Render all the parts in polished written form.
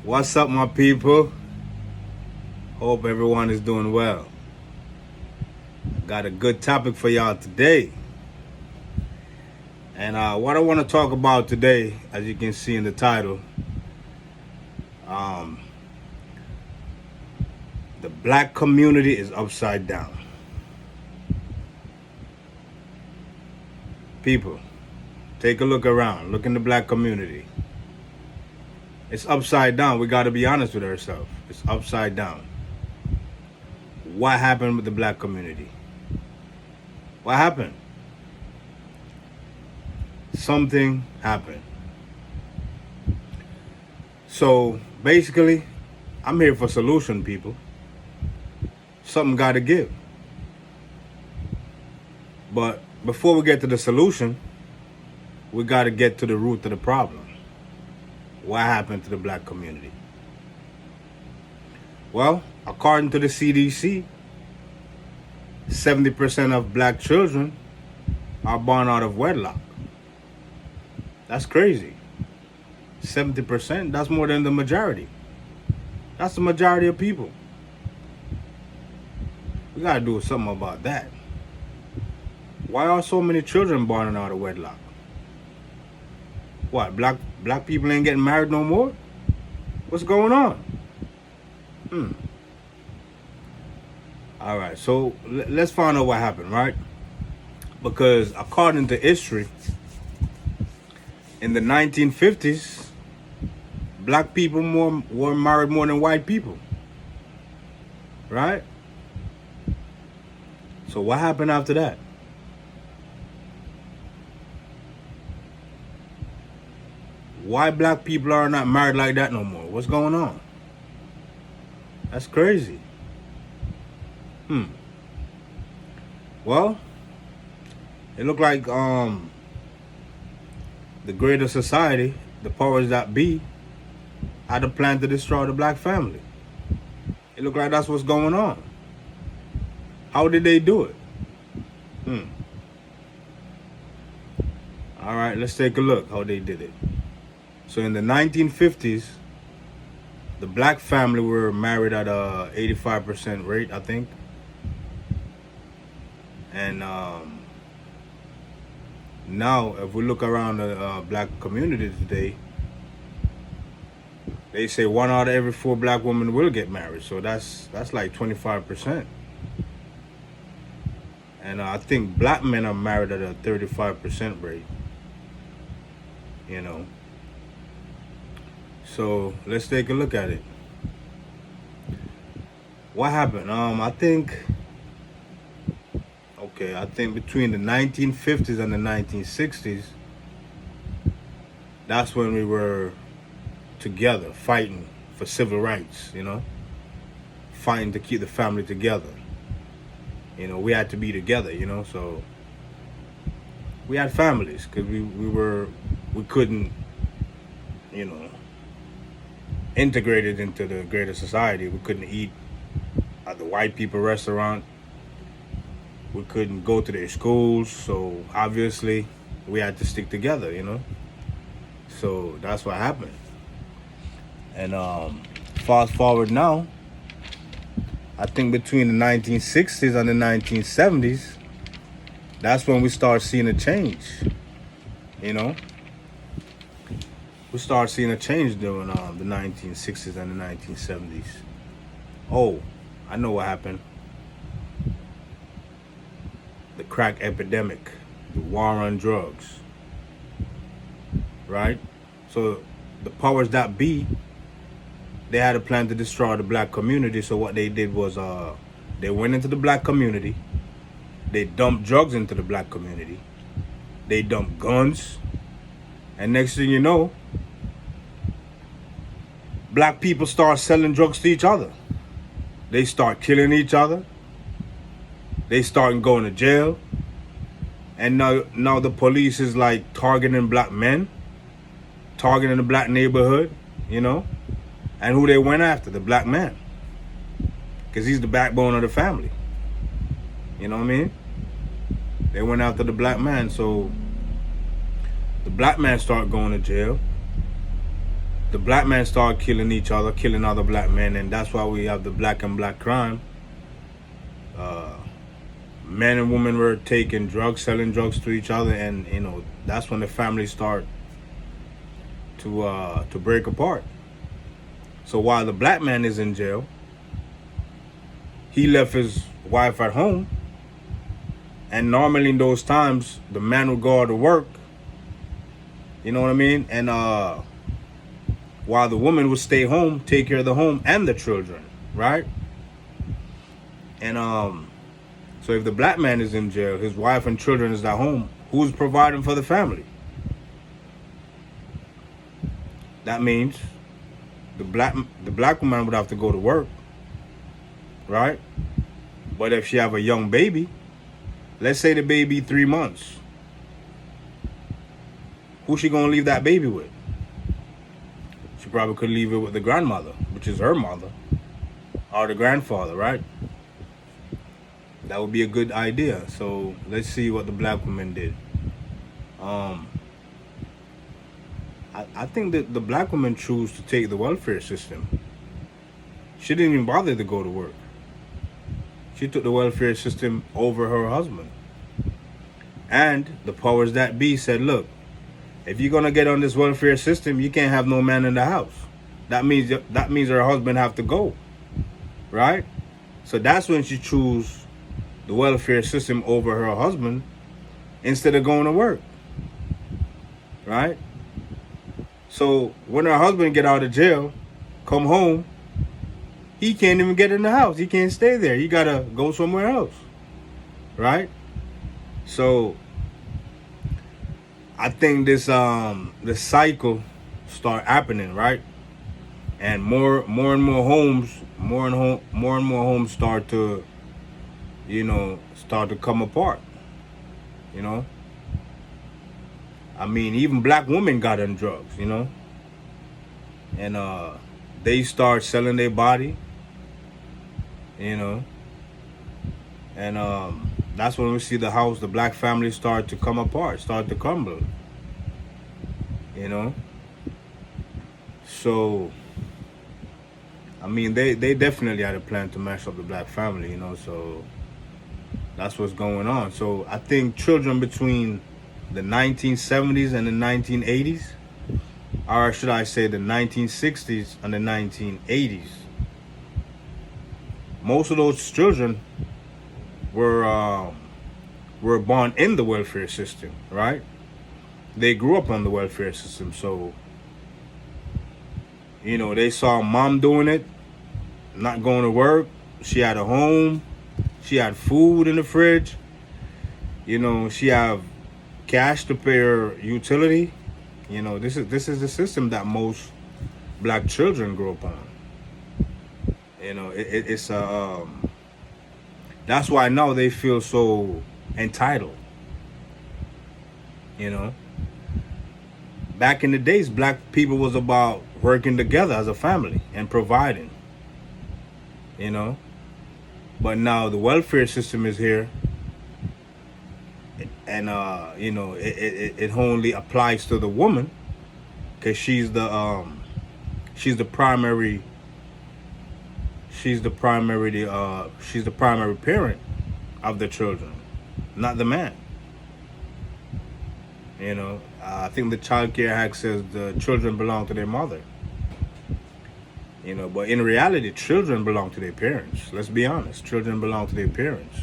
What's up, my people? Hope everyone is doing well. Got a good topic for y'all today. And what I want to talk about today, as you can see in the title, the black community is upside down. People, take a look around. Look in the black community. It's upside down. We got to be honest with ourselves. It's upside down. What happened with the black community? What happened? Something happened. So basically, I'm here for solution, people. Something got to give. But before we get to the solution, we got to get to the root of the problem. What happened to the black community? Well, according to the CDC, 70% of black children are born out of wedlock. That's crazy. 70%, that's more than the majority. That's the majority of people. We gotta do something about that. Why are so many children born out of wedlock? What, black people ain't getting married no more? What's going on? All right, so let's find out what happened, right? Because according to history, in the 1950s, black people were married more than white people, right? So what happened after that? Why black people are not married like that no more? What's going on? That's crazy. Well, it looked like the greater society, the powers that be, had a plan to destroy the black family. It looked like that's what's going on. How did they do it? All right, let's take a look how they did it. So in the 1950s, the black family were married at a 85% rate, I think. And now, if we look around the black community today, they say 1 out of every 4 black women will get married. So that's like 25%. And I think black men are married at a 35% rate. You know. So let's take a look at it. What happened? I think between the 1950s and the 1960s, that's when we were together fighting for civil rights, fighting to keep the family together. We had to be together, so we had families because we couldn't, integrated into the greater society. We couldn't eat at the white people restaurant. We couldn't go to their schools. So obviously we had to stick together, So that's what happened. And fast forward now, I think between the 1960s and the 1970s, that's when we start seeing a change, We started seeing a change during the 1960s and the 1970s. Oh, I know what happened. The crack epidemic, the war on drugs, right? So the powers that be, they had a plan to destroy the black community. So what they did was they went into the black community. They dumped drugs into the black community. They dumped guns. And next thing you know, black people start selling drugs to each other. They start killing each other. They start going to jail. And now the police is like targeting black men, targeting the black neighborhood, And who they went after? The black man. Because he's the backbone of the family. You know what I mean? They went after the black man. So the black man started going to jail. the black men start killing each other, killing other black men, and that's why we have the black and black crime. Men and women were taking drugs, selling drugs to each other, and that's when the families start to break apart. So while the black man is in jail, he left his wife at home, and normally in those times the man would go out to work. You know what I mean? And while the woman would stay home, take care of the home and the children, right? And so if the black man is in jail, his wife and children is at home, who's providing for the family? That means the black woman would have to go to work, right? But if she have a young baby, let's say the baby 3 months, who's she gonna leave that baby with? She probably could leave it with the grandmother, which is her mother, or the grandfather, right? That would be a good idea. So let's see what the black woman did. I think that the black woman chose to take the welfare system. She didn't even bother to go to work. She took the welfare system over her husband. And the powers that be said, look, if you're gonna get on this welfare system, you can't have no man in the house. That means her husband have to go, right? So that's when she chose the welfare system over her husband instead of going to work, right? So when her husband get out of jail, come home, he can't even get in the house. He can't stay there. He gotta go somewhere else, right? So I think this cycle start happening, right? And more and more homes start to come apart. I mean, even black women got on drugs, and they start selling their body, and that's when we see the black family start to come apart, start to crumble, So, I mean, they definitely had a plan to mash up the black family, so that's what's going on. So I think children between the 1970s and the 1980s, or should I say the 1960s and the 1980s, most of those children were born in the welfare system, right? They grew up on the welfare system, so they saw mom doing it, not going to work. She had a home, she had food in the fridge, she had cash to pay her utility. This is the system that most black children grow up on. It's that's why now they feel so entitled. Back in the days, black people was about working together as a family and providing. But now the welfare system is here, and it only applies to the woman because she's the primary parent of the children, not the man. I think the Child Care Act says the children belong to their mother. But in reality, children belong to their parents. Let's be honest. Children belong to their parents.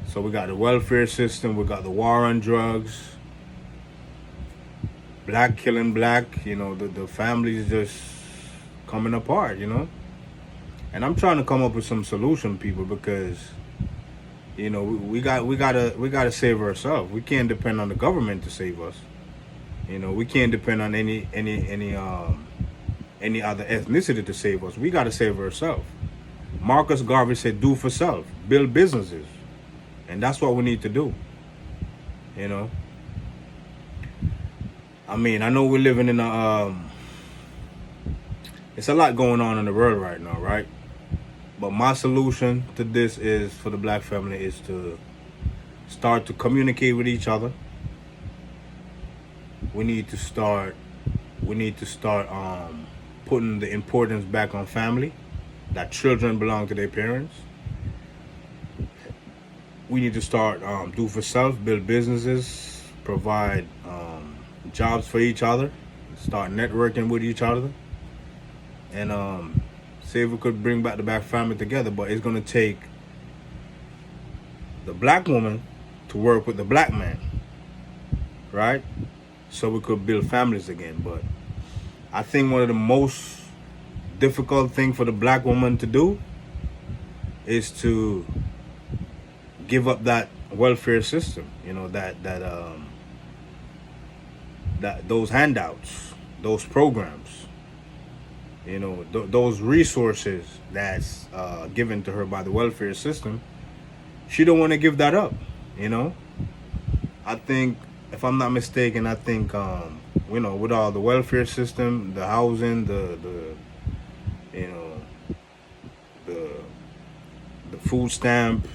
So we got the welfare system. We got the war on drugs. Black killing black. The family's just coming apart. And I'm trying to come up with some solution, people, because we gotta save ourselves. We can't depend on the government to save us. We can't depend on any other ethnicity to save us. We gotta save ourselves. Marcus Garvey said, "Do for self, build businesses," and that's what we need to do. I mean, I know we're living in it's a lot going on in the world right now, right? But my solution to this is, for the black family, is to start to communicate with each other. we need to start putting the importance back on family, that children belong to their parents. We need to start do for self, build businesses, provide jobs for each other, start networking with each other, and see if we could bring back the black family together. But it's gonna take the black woman to work with the black man, right? So we could build families again. But I think one of the most difficult thing for the black woman to do is to give up that welfare system, you know, that those handouts, those programs, you know, those resources that's given to her by the welfare system. She don't want to give that up, you know. I think, if I'm not mistaken, I think you know, with all the welfare system, the housing, the you know, the food stamp,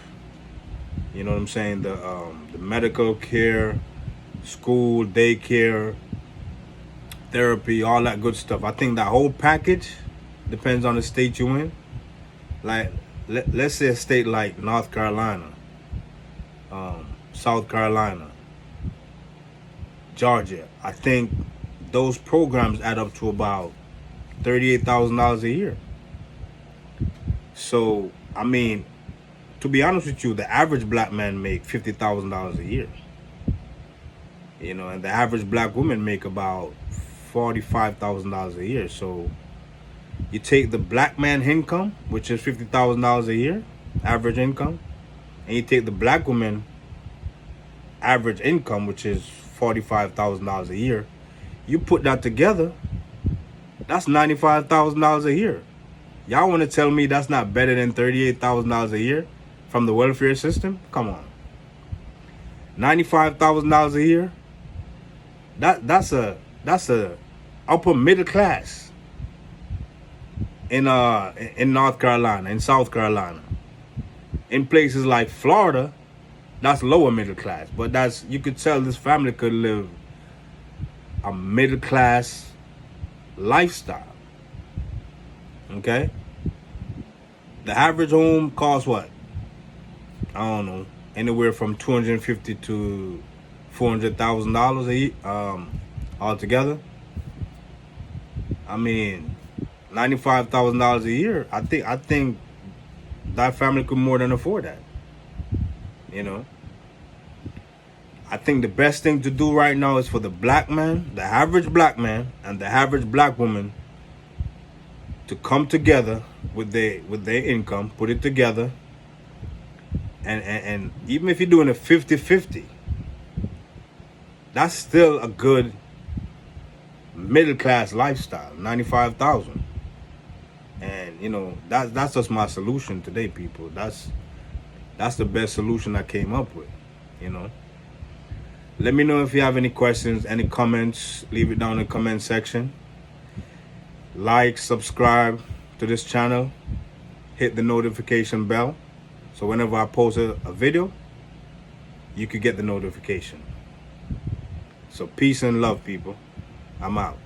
you know what I'm saying, the medical care, school, daycare, therapy, all that good stuff. I think that whole package depends on the state you're in. Like, let's say a state like North Carolina, South Carolina, Georgia. I think those programs add up to about $38,000 a year. So, I mean, to be honest with you, the average black man make $50,000 a year. You know, and the average black woman make about $45,000 a year. So you take the black man income, which is $50,000 a year, average income, and you take the black woman average income, which is $45,000 a year. You put that together, that's $95,000 a year. Y'all want to tell me that's not better than $38,000 a year from the welfare system? Come on. $95,000 a year. That's a upper middle class in North Carolina, in South Carolina. In places like Florida, that's lower middle class. But that's, you could tell this family could live a middle class lifestyle. Okay? The average home costs what? I don't know, anywhere from $250,000 to $400,000 a year, altogether. I mean, $95,000 a year. I think that family could more than afford that. You know, I think the best thing to do right now is for the black man, the average black man, and the average black woman to come together with their income, put it together, and even if you're doing a 50-50, that's still a good middle class lifestyle, 95,000. And you know, that's just my solution today, people. That's the best solution I came up with, you know. Let me know if you have any questions, any comments. Leave it down in the comment section. Like, subscribe to this channel, hit the notification bell, so whenever I post a video, you could get the notification. So peace and love, people. I'm out.